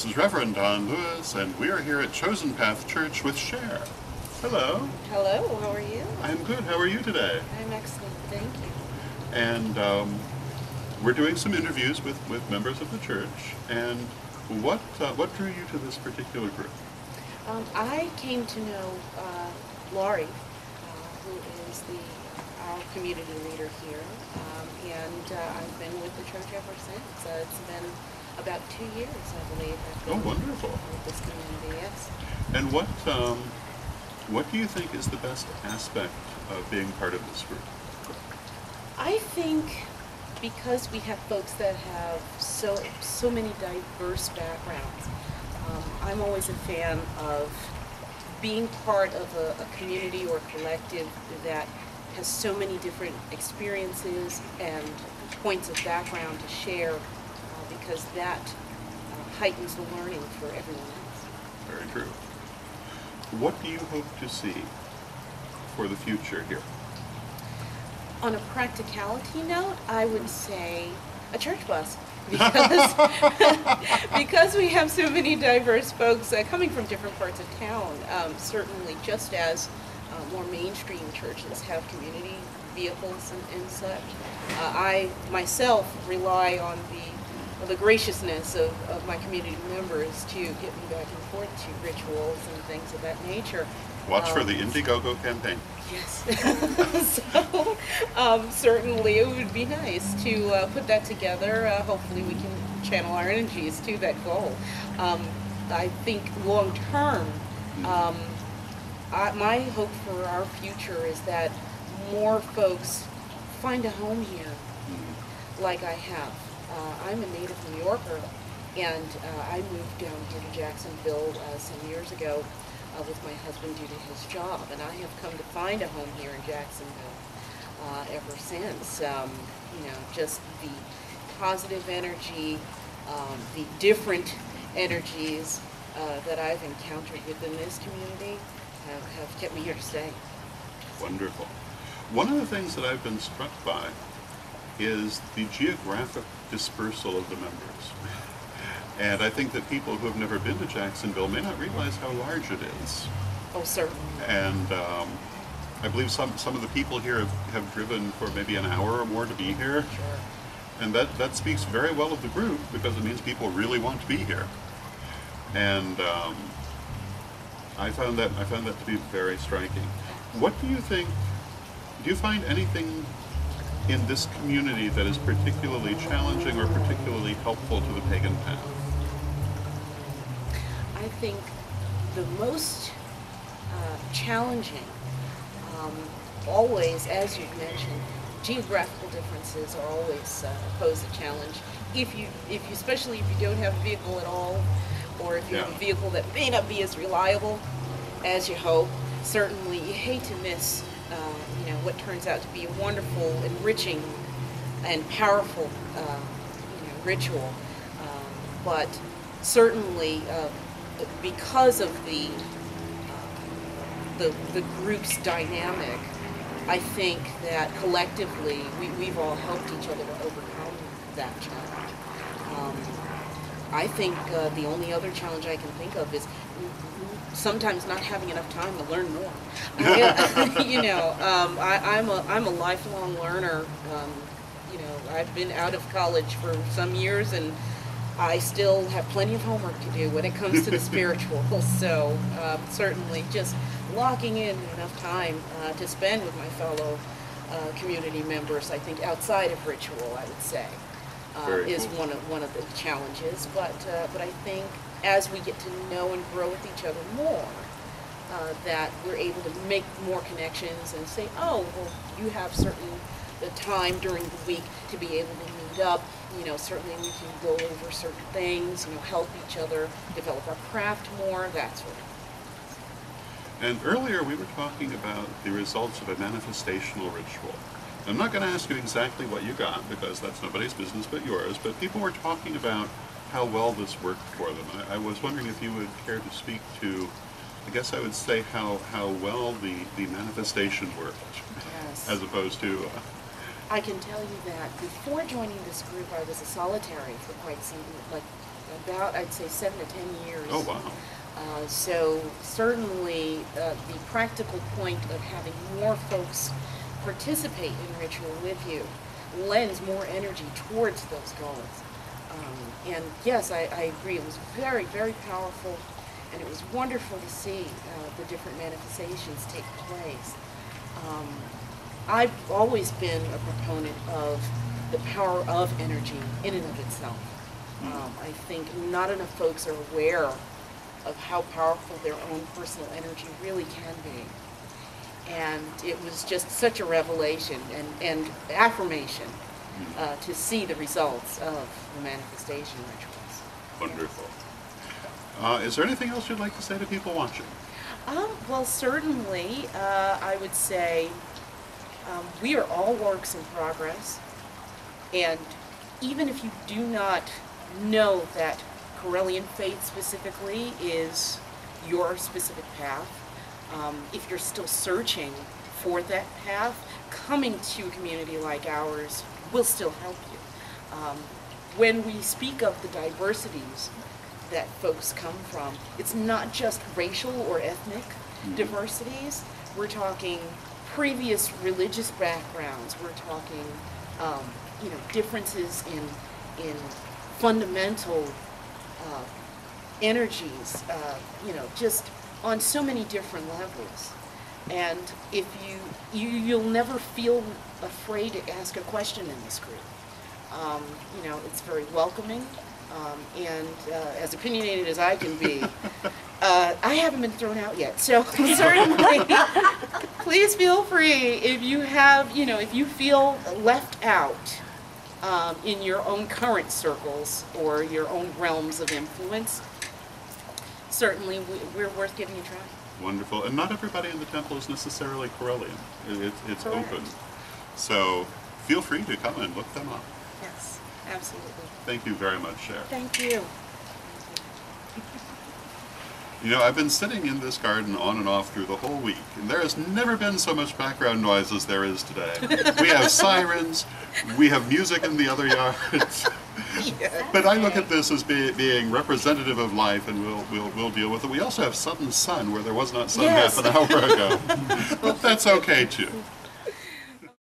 This is Reverend Don Lewis, and we are here at Chosen Path Church with Cher. Hello. Hello, how are you? I'm good. How are you today? I'm excellent, thank you. And we're doing some interviews with members of the church. And what drew you to this particular group? I came to know Laurie, who is our community leader here, and I've been with the church ever since. It's been about 2 years, I believe. Oh, wonderful. With this community, yes. And what do you think is the best aspect of being part of this group? I think because we have folks that have so many diverse backgrounds, I'm always a fan of being part of a community or collective that has so many different experiences and points of background to share, because that heightens the learning for everyone else. Very true. What do you hope to see for the future here? On a practicality note, I would say a church bus, because we have so many diverse folks coming from different parts of town. Certainly, just as more mainstream churches have community vehicles and such, I myself rely on the graciousness of my community members to get me back and forth to rituals and things of that nature. Watch for the Indiegogo campaign. Yes. So certainly it would be nice to put that together. Hopefully we can channel our energies to that goal. I think long term, my hope for our future is that more folks find a home here like I have. I'm a native New Yorker, and I moved down here to Jacksonville some years ago with my husband due to his job, and I have come to find a home here in Jacksonville ever since. Just the positive energy, the different energies that I've encountered within this community have kept me here to stay. Wonderful. One of the things that I've been struck by is the geographic dispersal of the members. And I think that people who have never been to Jacksonville may not realize how large it is. Oh, certainly. And I believe some of the people here have driven for maybe an hour or more to be here. Sure. And that speaks very well of the group, because it means people really want to be here. And I found that to be very striking. What do you think? Do you find anything in this community that is particularly challenging or particularly helpful to the pagan path? I think the most challenging, always, as you've mentioned, geographical differences are always pose a challenge. Especially if you don't have a vehicle at all, or if you have a vehicle that may not be as reliable as you hope. Certainly, you hate to miss what turns out to be a wonderful, enriching, and powerful ritual. But certainly, because of the group's dynamic, I think that collectively we've all helped each other to overcome that challenge. I think the only other challenge I can think of is sometimes not having enough time to learn more. I'm a lifelong learner. I've been out of college for some years, and I still have plenty of homework to do when it comes to the spiritual. So certainly just locking in enough time to spend with my fellow community members, I think outside of ritual, I would say, is cool. one of the challenges. But I think as we get to know and grow with each other more, that we're able to make more connections and say, oh, well, you have the time during the week to be able to meet up. Certainly we can go over certain things, help each other develop our craft more, that sort of thing. And earlier we were talking about the results of a manifestational ritual. I'm not going to ask you exactly what you got, because that's nobody's business but yours, but people were talking about how well this worked for them. I was wondering if you would care to speak to, I guess I would say, how well the manifestation worked, Yes. as opposed to... I can tell you that before joining this group, I was a solitary for quite about, I'd say, 7 to 10 years. Oh, wow. So certainly the practical point of having more folks participate in ritual with you lends more energy towards those goals. And yes, I agree. It was very, very powerful, and it was wonderful to see the different manifestations take place. I've always been a proponent of the power of energy in and of itself. I think not enough folks are aware of how powerful their own personal energy really can be. And it was just such a revelation and affirmation to see the results of the manifestation rituals. Wonderful. Is there anything else you'd like to say to people watching? Well, certainly, I would say we are all works in progress, and even if you do not know that Correllian faith specifically is your specific path, if you're still searching for that path, coming to a community like ours will still help you. When we speak of the diversities that folks come from, it's not just racial or ethnic diversities. We're talking previous religious backgrounds. We're talking, differences in fundamental energies. Just on so many different levels. And if you'll never feel afraid to ask a question in this group. It's very welcoming. And as opinionated as I can be, I haven't been thrown out yet. So certainly, please feel free if you have, if you feel left out in your own current circles or your own realms of influence. Certainly, we're worth giving a try. Wonderful. And not everybody in the temple is necessarily Correllian. It's Correct. open. So feel free to come and look them up. Yes, absolutely. Thank you very much, Cher. Thank you. I've been sitting in this garden on and off through the whole week, and there has never been so much background noise as there is today. We have sirens, we have music in the other yards. Yeah. But I look at this as being representative of life, and we'll deal with it. We also have sun where there was not sun Yes. half an hour ago. But that's okay too.